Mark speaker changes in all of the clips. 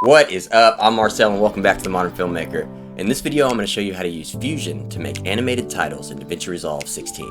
Speaker 1: What is up? I'm Marcel and welcome back to The Modern Filmmaker. In this video I'm going to show you how to use Fusion to make animated titles in Davinci Resolve 16.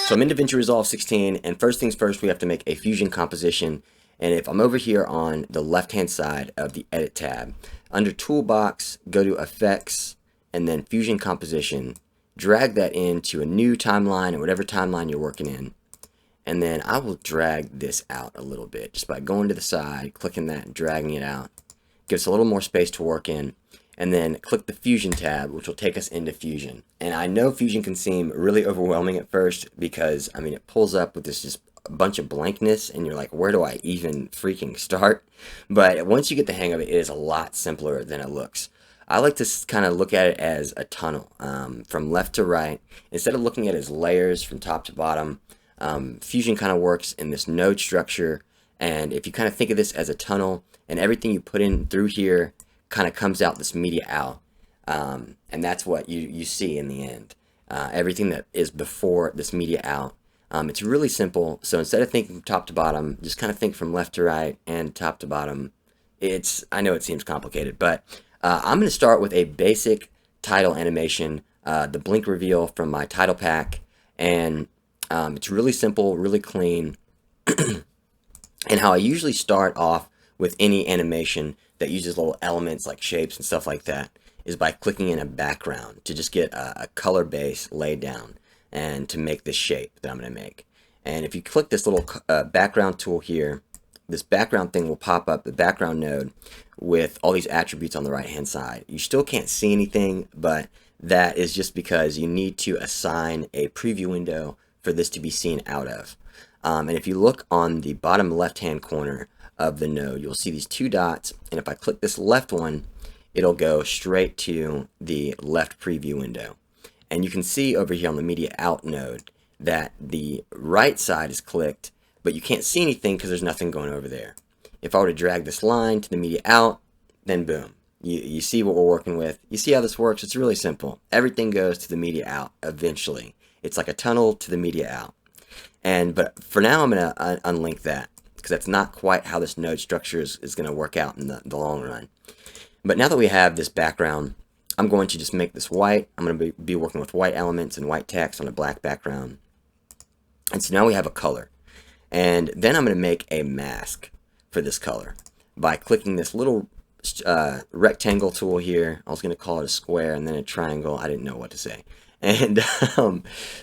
Speaker 1: So I'm in Davinci Resolve 16, and first things first, we have to make a Fusion composition. And if I'm over here on the left hand side of the Edit tab, under Toolbox, go to Effects, and then Fusion Composition. Drag that into a new timeline or whatever timeline you're working in. And then I will drag this out a little bit just by going to the side, clicking that and dragging it out. Gives us a little more space to work in. And then click the Fusion tab, which will take us into Fusion. And I know Fusion can seem really overwhelming at first because, I mean, it pulls up with this just a bunch of blankness and you're like, where do I even freaking start? But once you get the hang of it, it is a lot simpler than it looks. I like to kind of look at it as a tunnel from left to right. Instead of looking at it as layers from top to bottom, Fusion kind of works in this node structure. And if you kind of think of this as a tunnel and everything you put in through here kind of comes out this media out. And that's what you see in the end. Everything that is before this media out. It's really simple. So instead of thinking from top to bottom, just kind of think from left to right and top to bottom. I know it seems complicated, but I'm going to start with a basic title animation, the blink reveal from my title pack, and it's really simple, really clean. And how I usually start off with any animation that uses little elements like shapes and stuff like that is by clicking in a background to just get a color base laid down and to make this shape that I'm going to make. And if you click this little background tool here, this background thing will pop up, the background node, with all these attributes on the right hand side. You still can't see anything, but that is just because you need to assign a preview window for this to be seen out of. And if you look on the bottom left hand corner of the node, you'll see these two dots, and if I click this left one, it'll go straight to the left preview window. And you can see over here on the media out node that the right side is clicked, but you can't see anything because there's nothing going over there. If I were to drag this line to the media out, then boom, you see what we're working with. You see how this works? It's really simple. Everything goes to the media out eventually. It's like a tunnel to the media out. But for now, I'm going to unlink that because that's not quite how this node structure is going to work out in the long run. But now that we have this background, I'm going to just make this white. I'm going to be working with white elements and white text on a black background. And so now we have a color. And then I'm going to make a mask for this color by clicking this little rectangle tool here. I was going to call it a square and then a triangle. I didn't know what to say. And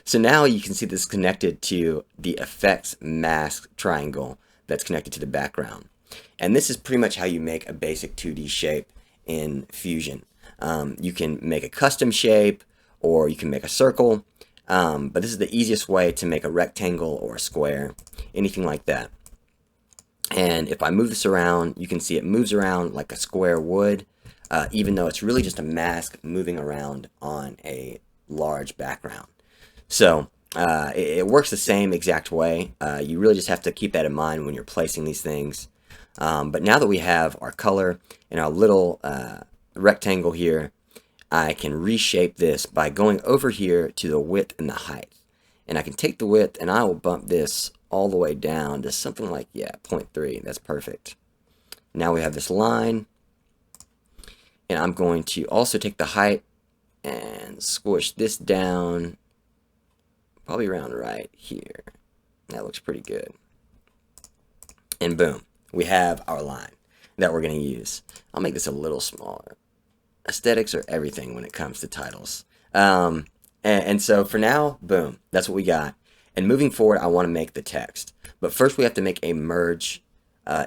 Speaker 1: so now you can see this connected to the effects mask triangle that's connected to the background. And this is pretty much how you make a basic 2D shape in Fusion. You can make a custom shape or you can make a circle. But this is the easiest way to make a rectangle or a square, anything like that. And if I move this around, you can see it moves around like a square would, even though it's really just a mask moving around on a large background. So it works the same exact way. You really just have to keep that in mind when you're placing these things. But now that we have our color and our little rectangle here, I can reshape this by going over here to the width and the height. And I can take the width and I will bump this all the way down to something like, 0.3. That's perfect. Now we have this line. And I'm going to also take the height and squish this down probably around right here. That looks pretty good. And boom, we have our line that we're going to use. I'll make this a little smaller. Aesthetics are everything when it comes to titles. And so for now, boom, that's what we got. And moving forward, I want to make the text. But first we have to make a merge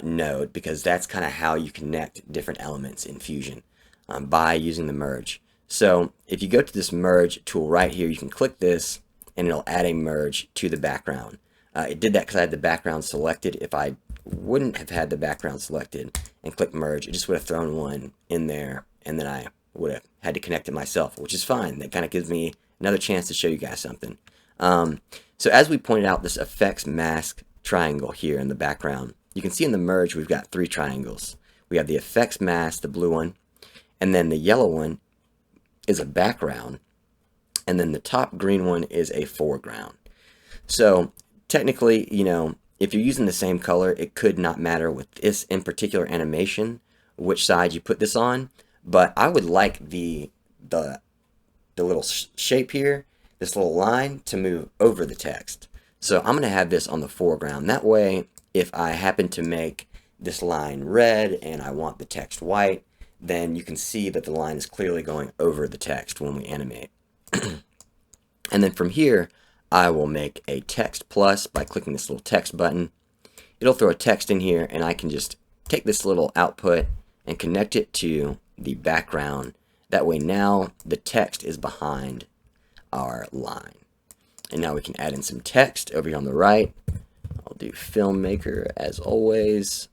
Speaker 1: node because that's kind of how you connect different elements in Fusion by using the merge. So if you go to this merge tool right here, you can click this and it'll add a merge to the background. It did that because I had the background selected. If I wouldn't have had the background selected and click merge, it just would have thrown one in there and then I would have had to connect it myself, which is fine. That kind of gives me another chance to show you guys something. So as we pointed out, this effects mask triangle here in the background, you can see in the merge we've got 3 triangles. We have the effects mask, the blue one, and then the yellow one is a background, and then the top green one is a foreground. So technically, if you're using the same color, it could not matter with this in particular animation which side you put this on, but I would like the little shape here, this little line, to move over the text. So I'm going to have this on the foreground. That way, if I happen to make this line red and I want the text white, then you can see that the line is clearly going over the text when we animate. And then from here, I will make a text plus by clicking this little text button. It'll throw a text in here, and I can just take this little output and connect it to the background. That way now the text is behind our line. And now we can add in some text over here on the right. I'll do filmmaker as always.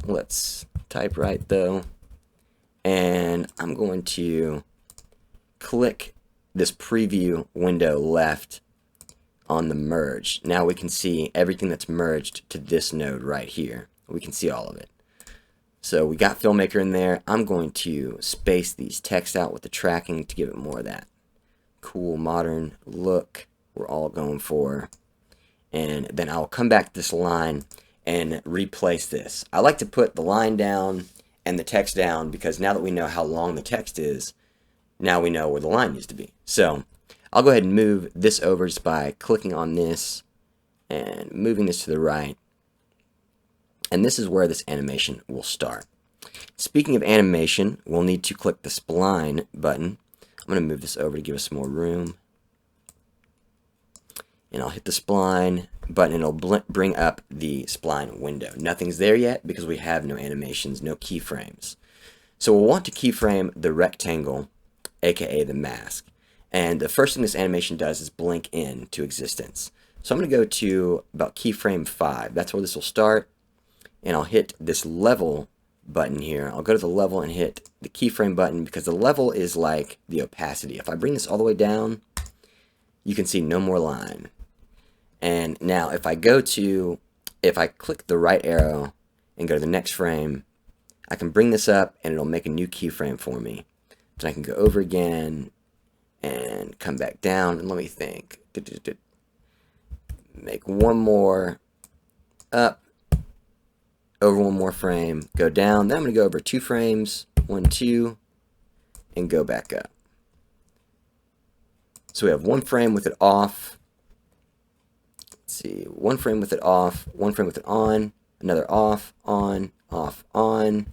Speaker 1: Let's type right though. And I'm going to click this preview window left on the merge. Now we can see everything that's merged to this node right here. We can see all of it. So we got filmmaker in there. I'm going to space these texts out with the tracking to give it more of that cool modern look we're all going for. And then I'll come back to this line and replace this. I like to put the line down and the text down because now that we know how long the text is, now we know where the line needs to be. So I'll go ahead and move this over just by clicking on this and moving this to the right. And this is where this animation will start. Speaking of animation, we'll need to click the spline button. I'm going to move this over to give us some more room. And I'll hit the spline button and it'll bring up the spline window. Nothing's there yet because we have no animations, no keyframes. So we'll want to keyframe the rectangle, aka the mask. And the first thing this animation does is blink into existence. So I'm going to go to about keyframe 5. That's where this will start. And I'll hit this level button here. I'll go to the level and hit the keyframe button because the level is like the opacity. If I bring this all the way down, you can see no more line. And now if I click the right arrow and go to the next frame, I can bring this up and it'll make a new keyframe for me. Then I can go over again and come back down, and let me think. Make one more up, over one more frame, go down. Then I'm going to go over 2 frames, 1, 2, and go back up. So we have 1 frame with it off. Let's see, 1 frame with it off, 1 frame with it on, another off, on, off, on.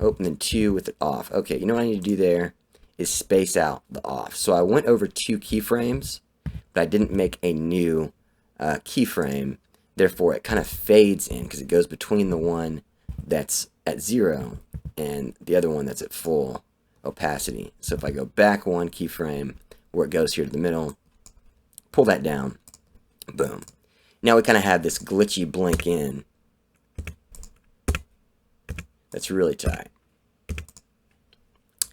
Speaker 1: Oh, and then 2 with it off. Okay, you know what I need to do there is space out the off. So I went over 2 keyframes, but I didn't make a new keyframe. Therefore, it kind of fades in because it goes between the one that's at 0 and the other one that's at full opacity. So if I go back 1 keyframe where it goes here to the middle, pull that down, boom. Now we kind of have this glitchy blink in. That's really tight.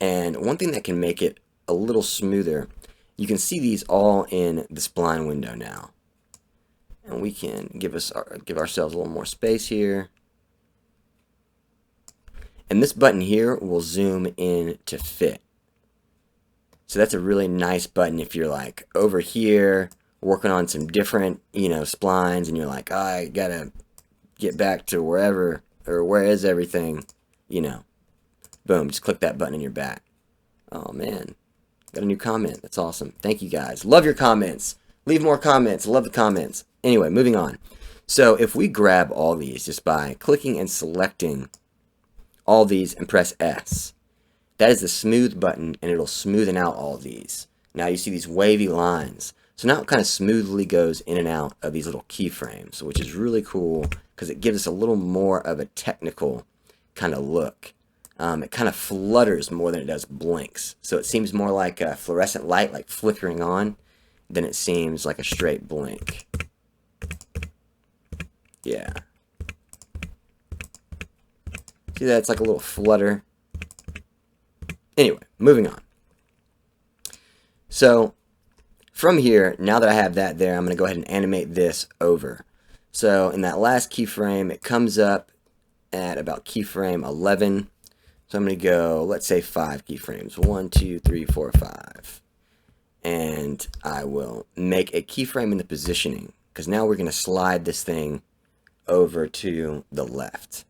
Speaker 1: And one thing that can make it a little smoother, you can see these all in the spline window now. And we can give ourselves a little more space here. And this button here will zoom in to fit. So that's a really nice button if you're like over here working on some different, splines, and you're like, oh, I gotta get back to wherever, or where is everything, Boom, just click that button and you're back. Oh man, got a new comment. That's awesome. Thank you guys. Love your comments. Leave more comments. Love the comments. Anyway, moving on. So if we grab all these just by clicking and selecting all these and press S, that is the smooth button, and it'll smoothen out all these. Now you see these wavy lines. So now it kind of smoothly goes in and out of these little keyframes, which is really cool because it gives us a little more of a technical kind of look. It kind of flutters more than it does blinks. So it seems more like a fluorescent light, like flickering on, than it seems like a straight blink. Yeah. See that? It's like a little flutter. Anyway, moving on. So from here, now that I have that there, I'm going to go ahead and animate this over. So in that last keyframe, it comes up at about keyframe 11. So I'm going to go, let's say 5 keyframes. 1, 2, 3, 4, 5. and I will make a keyframe in the positioning, because now we're going to slide this thing over to the left.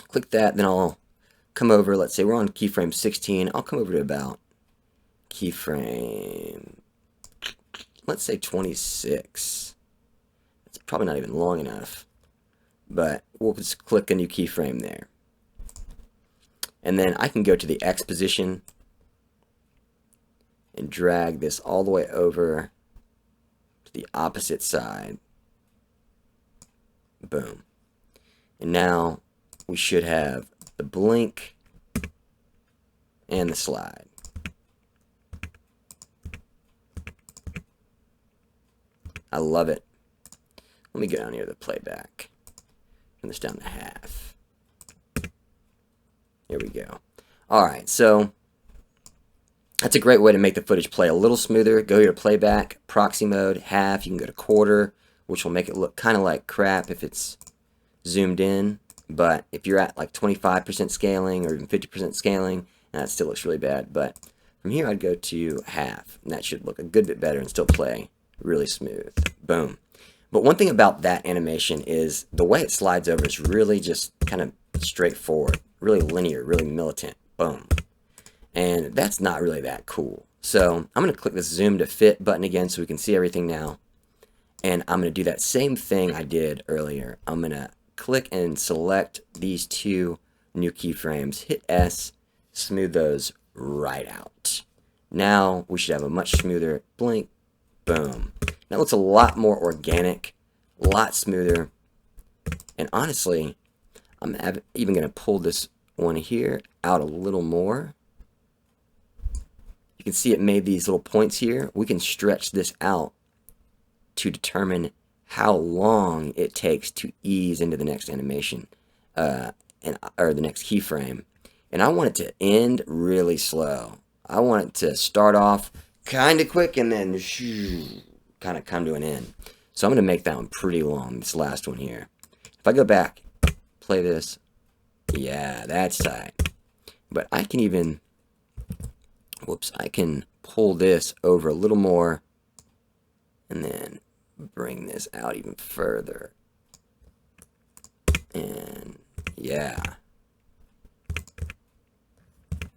Speaker 1: Click that, then I'll come over, let's say we're on keyframe 16, I'll come over to about keyframe, let's say 26. It's probably not even long enough, but we'll just click a new keyframe there. And then I can go to the X position and drag this all the way over to the opposite side. Boom. And now we should have the blink and the slide. I love it. Let me go down here to the playback. Turn this down to half. Here we go. Alright, so that's a great way to make the footage play a little smoother. Go here to playback, proxy mode, half. You can go to quarter, which will make it look kind of like crap if it's zoomed in. But if you're at like 25% scaling or even 50% scaling, that still looks really bad. But from here, I'd go to half, and that should look a good bit better and still play really smooth. Boom. But one thing about that animation is the way it slides over is really just kind of straightforward, really linear, really militant. Boom. And that's not really that cool. So I'm going to click this zoom to fit button again so we can see everything now. And I'm going to do that same thing I did earlier. I'm going to click and select these two new keyframes, hit S, smooth those right out. Now we should have a much smoother blink. Boom. That looks a lot more organic, a lot smoother. And honestly, I'm even going to pull this one here out a little more. You can see it made these little points here. We can stretch this out to determine how long it takes to ease into the next animation, or the next keyframe. And I want it to end really slow. I want it to start off kind of quick and then kind of come to an end. So I'm going to make that one pretty long, this last one here. If I go back, play this, yeah, that's tight. But I can even, whoops, I can pull this over a little more and then bring this out even further. And yeah.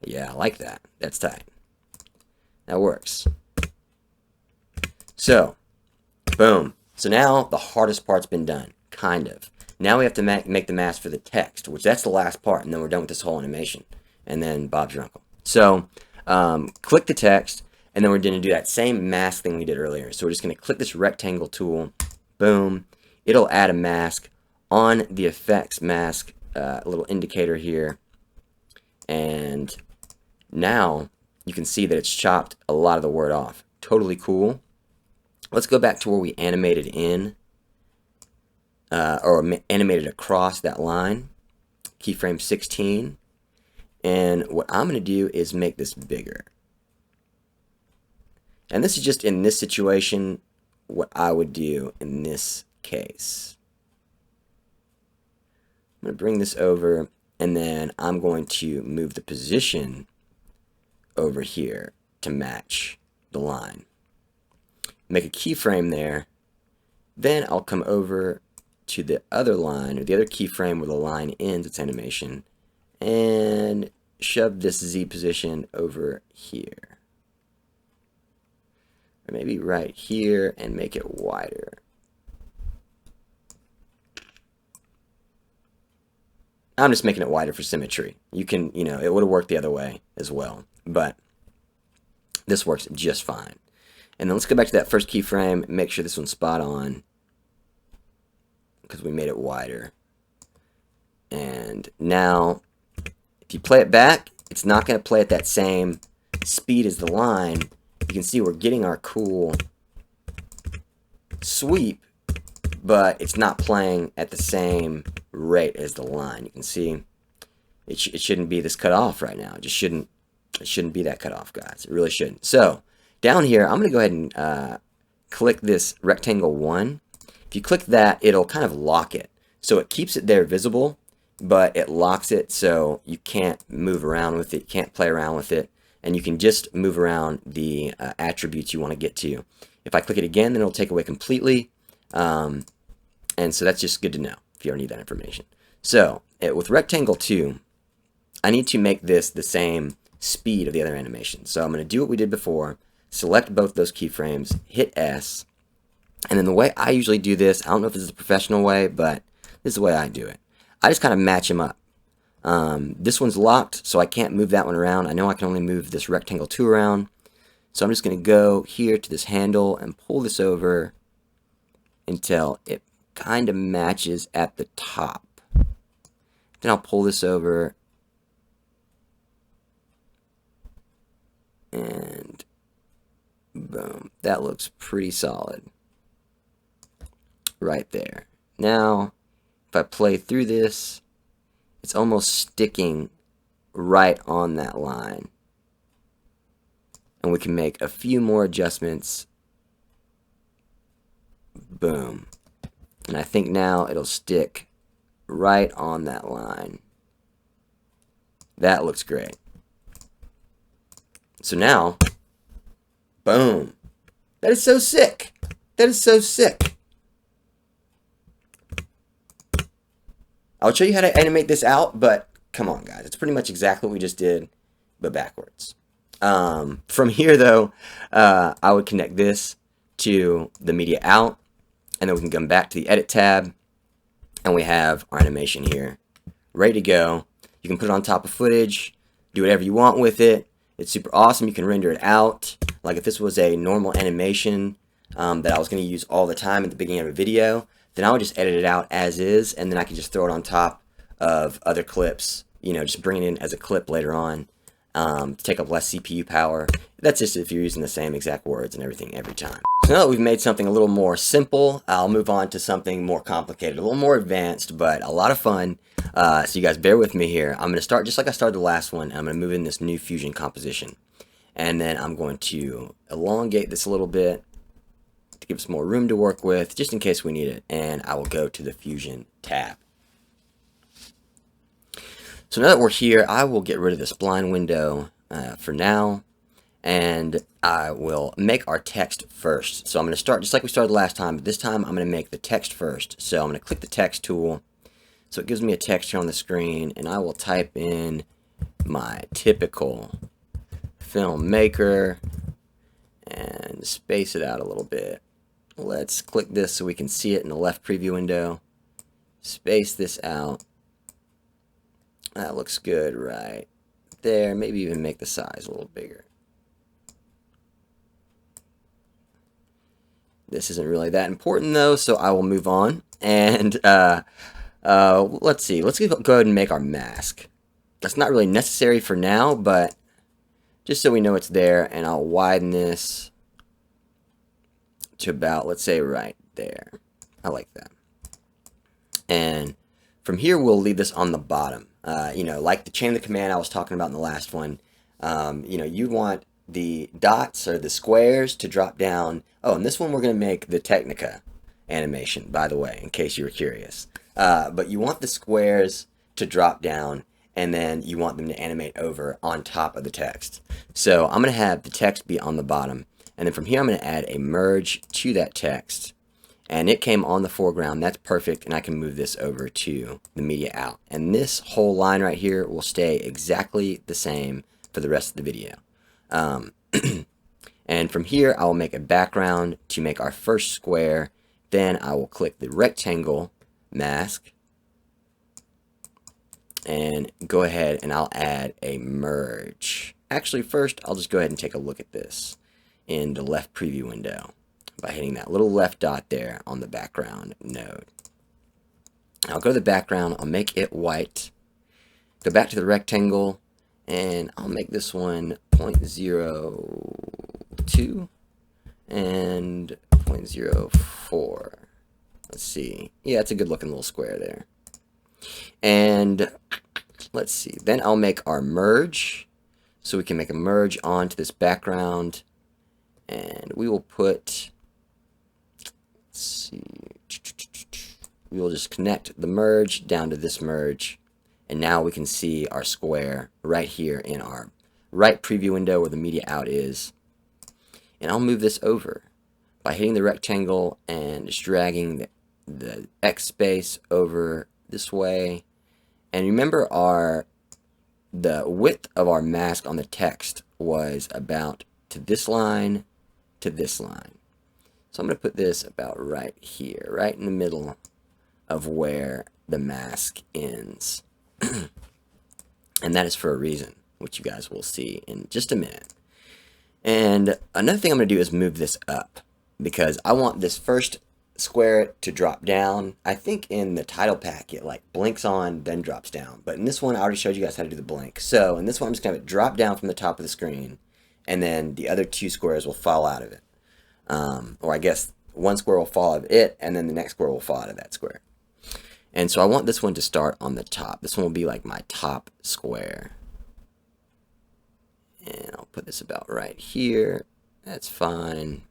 Speaker 1: Yeah, I like that. That's tight. That works. So, boom. So now the hardest part's been done, kind of. Now we have to make the mask for the text, which that's the last part, and then we're done with this whole animation. And then Bob's your uncle. So, click the text, and then we're going to do that same mask thing we did earlier. So we're just going to click this rectangle tool. Boom. It'll add a mask on the effects mask, a little indicator here. And now you can see that it's chopped a lot of the word off. Totally cool. Let's go back to where we animated in, or animated across that line. Keyframe 16. And what I'm going to do is make this bigger. And this is just in this situation what I would do in this case. I'm going to bring this over, and then I'm going to move the position over here to match the line. Make a keyframe there. Then I'll come over to the other line, or the other keyframe where the line ends its animation, and shove this Z position over here. Or maybe right here, and make it wider. I'm just making it wider for symmetry. You can, it would have worked the other way as well, but this works just fine. And then let's go back to that first keyframe, make sure this one's spot on, because we made it wider. And now, if you play it back, it's not going to play at that same speed as the line. You can see we're getting our cool sweep, but it's not playing at the same rate as the line. You can see it shouldn't be this cut off right now. It just shouldn't be that cut off, guys. It really shouldn't. So down here, I'm going to go ahead and click this rectangle 1. If you click that, it'll kind of lock it. So it keeps it there visible, but it locks it so you can't move around with it, you can't play around with it. and you can just move around the attributes you want to get to. If I click it again, then it'll take away completely, and so that's just good to know if you ever need that information. So with Rectangle 2, I need to make this the same speed of the other animation. So I'm going to do what we did before, select both those keyframes, hit S, and then the way I usually do this, I don't know if this is a professional way, but this is the way I do it. I just kind of match them up. This one's locked, so I can't move that one around. I know I can only move this Rectangle 2 around. So I'm just going to go here to this handle and pull this over until it kind of matches at the top. Then I'll pull this over and boom, that looks pretty solid right there. Now, if I play through this, it's almost sticking right on that line. And we can make a few more adjustments. Boom. And I think now it'll stick right on that line. That looks great. So now, boom. That is so sick. That is so sick. I'll show you how to animate this out, but come on, guys. It's pretty much exactly what we just did, but backwards. From here, though, I would connect this to the media out, and then we can come back to the edit tab, and we have our animation here ready to go. You can put it on top of footage, do whatever you want with it. It's super awesome. You can render it out. Like if this was a normal animation that I was going to use all the time at the beginning of a video, then I would just edit it out as is, and then I can just throw it on top of other clips, you know, just bring it in as a clip later on. To take up less CPU power. That's just if you're using the same exact words and everything every time. So now that we've made something a little more simple, I'll move on to something more complicated, a little more advanced, but a lot of fun. So you guys bear with me here. I'm going to start just like I started the last one. I'm going to move in this new Fusion composition. And then I'm going to elongate this a little bit to give us more room to work with, just in case we need it. And I will go to the Fusion tab. So now that we're here, I will get rid of the spline window for now, and I will make our text first. So I'm going to start just like we started last time, but this time I'm going to make the text first. So I'm going to click the text tool, so it gives me a text here on the screen, and I will type in my typical filmmaker and space it out a little bit. Let's click this so we can see it in the left preview window. Space this out. That looks good right there. Maybe even make the size a little bigger. This isn't really that important though, so I will move on. And let's see. Let's go ahead and make our mask. That's not really necessary for now, but just so we know it's there. And I'll widen this to about, let's say, right there. I like that. And from here, we'll leave this on the bottom. You know, like the chain of command I was talking about in the last one, you know, you want the dots or the squares to drop down. Oh, and this one we're going to make the Technica animation, by the way, in case you were curious. But you want the squares to drop down, and then you want them to animate over on top of the text. So I'm going to have the text be on the bottom, and then from here I'm going to add a merge to that text. And it came on the foreground. That's perfect, and I can move this over to the media out. And this whole line right here will stay exactly the same for the rest of the video. And from here, I will make a background to make our first square. Then I will click the rectangle mask and go ahead and I'll add a merge. Actually, first, I'll just go ahead and take a look at this in the left preview window by hitting that little left dot there on the background node. I'll go to the background, I'll make it white, go back to the rectangle, and I'll make this one 0.02 and 0.04. Let's see. Yeah, it's a good looking little square there. And let's see. Then I'll make our merge. So we can make a merge onto this background. And we will put, let's see. We will just connect the merge down to this merge. And now we can see our square right here in our right preview window where the media out is. And I'll move this over by hitting the rectangle and just dragging the X space over this way. And remember the width of our mask on the text was about to this line to this line. So I'm going to put this about right here, right in the middle of where the mask ends. And that is for a reason, which you guys will see in just a minute. And another thing I'm going to do is move this up, because I want this first square to drop down. I think in the title pack it like blinks on then drops down, but in this one I already showed you guys how to do the blink. So in this one I'm just going to drop down from the top of the screen, and then the other two squares will fall out of it. Or I guess one square will fall out of it, and then the next square will fall out of that square. And so I want this one to start on the top. This one will be like my top square. And I'll put this about right here. That's fine.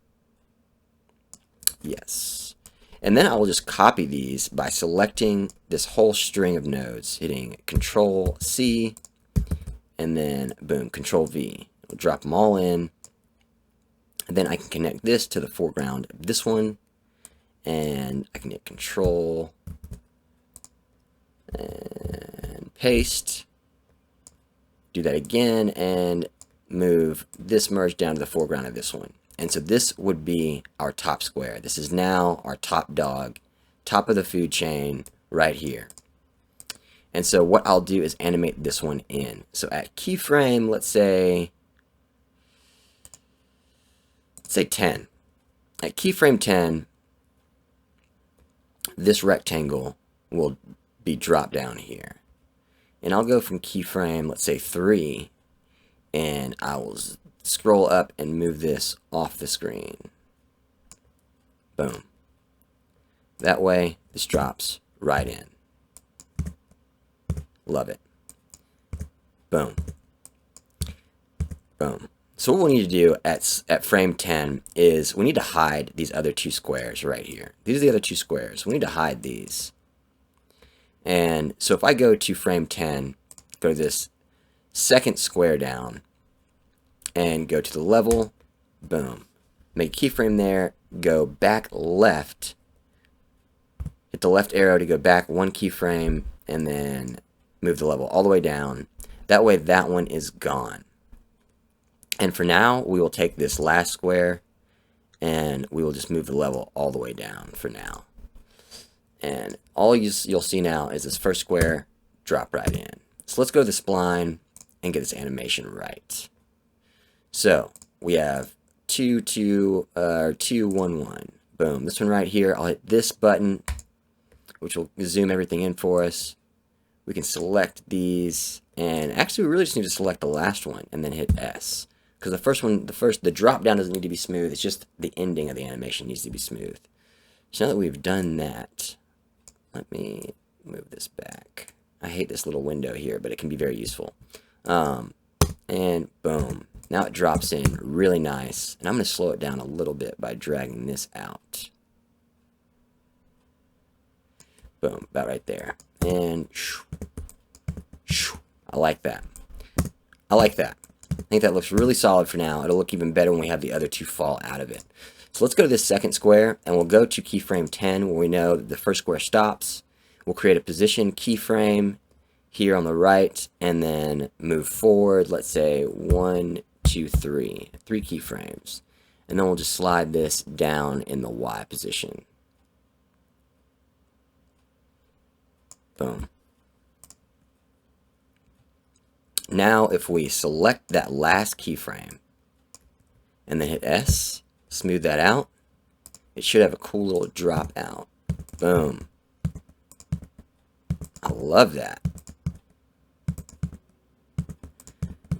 Speaker 1: Yes. And then I will just copy these by selecting this whole string of nodes, hitting Control C, and then boom, Control V. It'll drop them all in. And then I can connect this to the foreground of this one, and I can hit Control and paste. Do that again and move this merge down to the foreground of this one. And so this would be our top square. This is now our top dog, top of the food chain right here. And so what I'll do is animate this one in. So at keyframe, let's say 10. At keyframe 10, this rectangle will be dropped down here. And I'll go from keyframe, let's say 3, and I will scroll up and move this off the screen. Boom. That way, this drops right in. Love it. Boom. Boom. So what we need to do at frame 10 is we need to hide these other two squares right here. These are the other two squares. We need to hide these. And so if I go to frame 10, go to this second square down, and go to the level, boom. Make a keyframe there, go back left, hit the left arrow to go back one keyframe, and then move the level all the way down. That way that one is gone. And for now, we will take this last square, and we will just move the level all the way down for now. And all you'll see now is this first square drop right in. So let's go to the spline and get this animation right. So we have 2, 2, 2, 1, 1. Boom. This one right here, I'll hit this button, which will zoom everything in for us. We can select these, and actually we really just need to select the last one and then hit S. Because the first one, the drop down doesn't need to be smooth, it's just the ending of the animation needs to be smooth. So now that we've done that, let me move this back. I hate this little window here, but it can be very useful. And boom. Now it drops in really nice. And I'm going to slow it down a little bit by dragging this out. Boom. About right there. And I like that. I like that. I think that looks really solid for now. It'll look even better when we have the other two fall out of it. So let's go to this second square, and we'll go to keyframe 10, where we know that the first square stops. We'll create a position keyframe here on the right, and then move forward, let's say 1, 2, 3. 3 keyframes. And then we'll just slide this down in the Y position. Boom. Now if we select that last keyframe and then hit S, smooth that out, it should have a cool little drop out. Boom. I love that.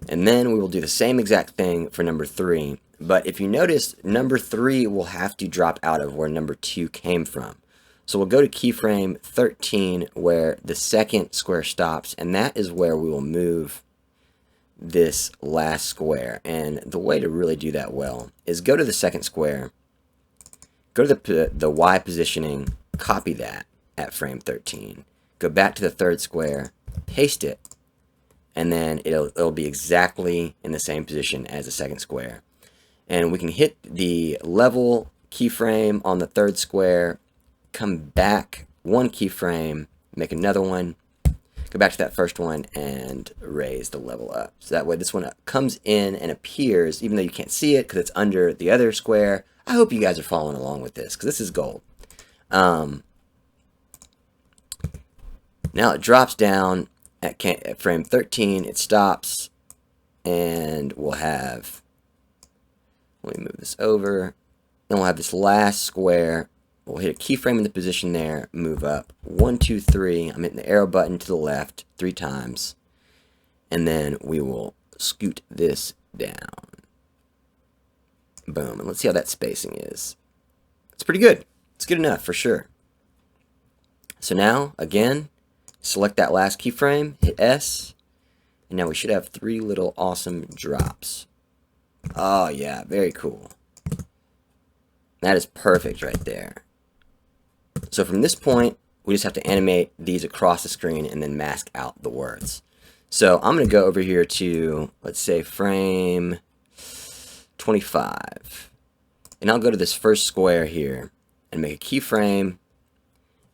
Speaker 1: And then we will do the same exact thing for number 3. But if you notice, number 3 will have to drop out of where number 2 came from. So we'll go to keyframe 13 where the second square stops, and that is where we will move this last square. And the way to really do that well is go to the second square, go to the Y positioning, copy that at frame 13, go back to the third square, paste it, and then it'll be exactly in the same position as the second square. And we can hit the level keyframe on the third square, come back one keyframe, make another one, go back to that first one, and raise the level up. So that way this one comes in and appears, even though you can't see it because it's under the other square. I hope you guys are following along with this, because this is gold. Now it drops down at frame 13, it stops, and we'll have, let me move this over, then we'll have this last square. We'll hit a keyframe in the position there, move up 1, 2, 3. I'm hitting the arrow button to the left 3 times, and then we will scoot this down. Boom, and let's see how that spacing is. It's pretty good. It's good enough for sure. So now, again, select that last keyframe, hit S, and now we should have 3 little awesome drops. Oh yeah, very cool. That is perfect right there. So from this point, we just have to animate these across the screen and then mask out the words. So I'm going to go over here to, let's say, frame 25. And I'll go to this first square here and make a keyframe,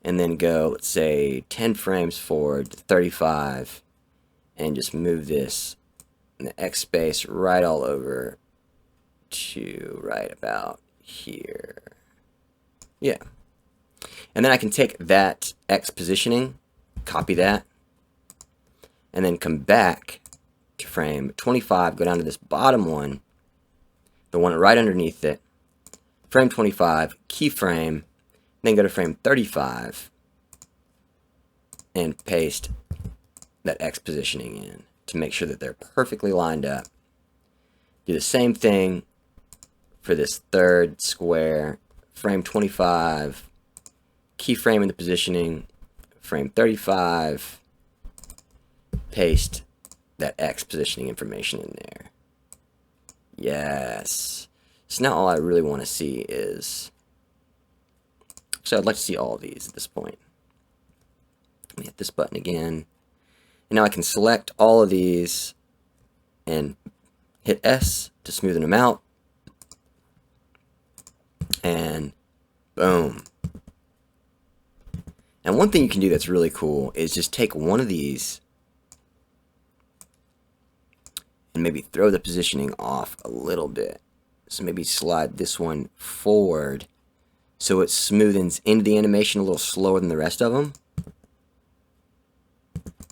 Speaker 1: and then go, let's say, 10 frames forward to 35, and just move this in the X space right all over to right about here. Yeah. And then I can take that X positioning, copy that, and then come back to frame 25, go down to this bottom one, the one right underneath it, frame 25, keyframe, then go to frame 35, and paste that X positioning in to make sure that they're perfectly lined up. Do the same thing for this third square, frame 25, keyframe in the positioning, frame 35, paste that X positioning information in there. Yes. So now all I really want to see is, so I'd like to see all of these at this point. Let me hit this button again. And now I can select all of these and hit S to smoothen them out. And boom. And one thing you can do that's really cool is just take one of these and maybe throw the positioning off a little bit. So maybe slide this one forward so it smoothens into the animation a little slower than the rest of them.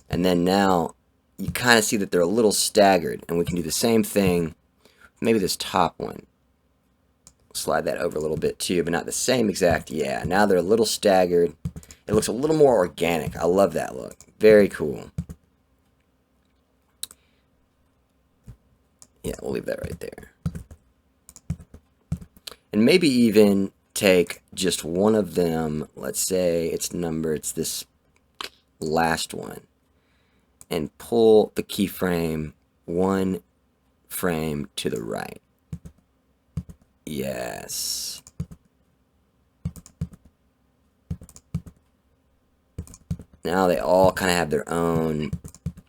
Speaker 1: And then now you kind of see that they're a little staggered, and we can do the same thing, maybe this top one. Slide that over a little bit too, but not the same exact, yeah. Now they're a little staggered. It looks a little more organic. I love that look. Very cool. Yeah, we'll leave that right there. And maybe even take just one of them, let's say it's number, it's this last one, and pull the keyframe one frame to the right. Yes. Now they all kind of have their own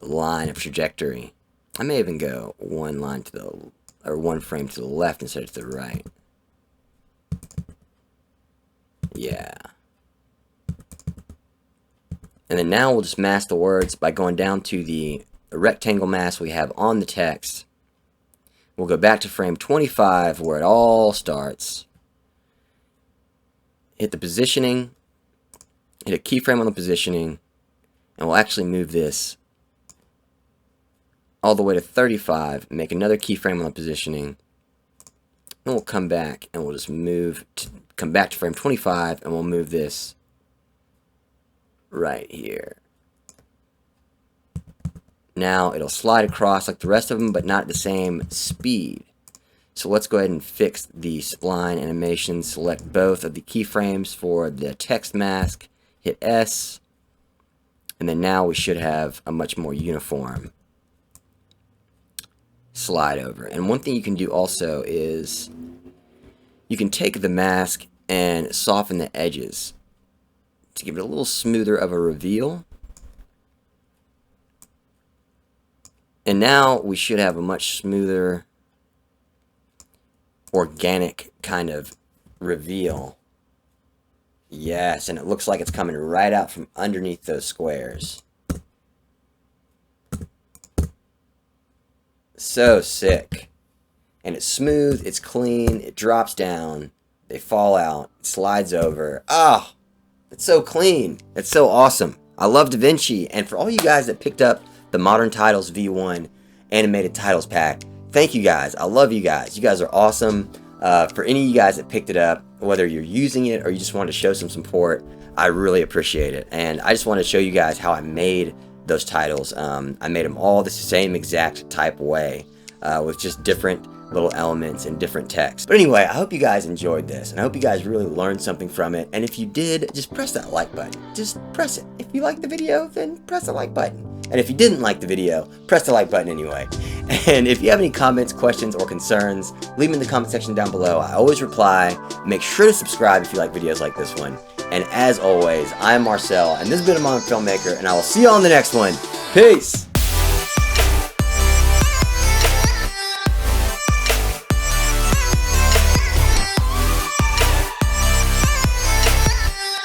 Speaker 1: line of trajectory. I may even go one line to the, or one frame to the left instead of to the right. Yeah. And then now we'll just mask the words by going down to the rectangle mask we have on the text. We'll go back to frame 25 where it all starts. Hit the positioning. Hit a keyframe on the positioning. And we'll actually move this all the way to 35. Make another keyframe on the positioning. Then we'll come back and we'll just come back to frame 25 and we'll move this right here. Now it'll slide across like the rest of them, but not at the same speed. So let's go ahead and fix the spline animation. Select both of the keyframes for the text mask. Hit S. And then now we should have a much more uniform slide over. And one thing you can do also is you can take the mask and soften the edges to give it a little smoother of a reveal. And now we should have a much smoother, organic kind of reveal. Yes, and it looks like it's coming right out from underneath those squares. So sick. And it's smooth, it's clean, it drops down, they fall out, it slides over. Ah, it's so clean. It's so awesome. I love Davinci, and for all you guys that picked up the Modern Titles V1 Animated Titles Pack, thank you guys. I love you guys. You guys are awesome. For any of you guys that picked it up, whether you're using it or you just wanted to show some support, I really appreciate it. And I just want to show you guys how I made those titles. I made them all the same exact type way, with just different little elements and different text. But anyway, I hope you guys enjoyed this, and I hope you guys really learned something from it. And if you did, just press that like button. Just press it. If you liked the video, then press the like button. And if you didn't like the video, press the like button anyway. And if you have any comments, questions, or concerns, leave them in the comment section down below. I always reply. Make sure to subscribe if you like videos like this one. And as always, I am Marcel, and this has been a Modern Filmmaker, and I will see you on the next one. Peace!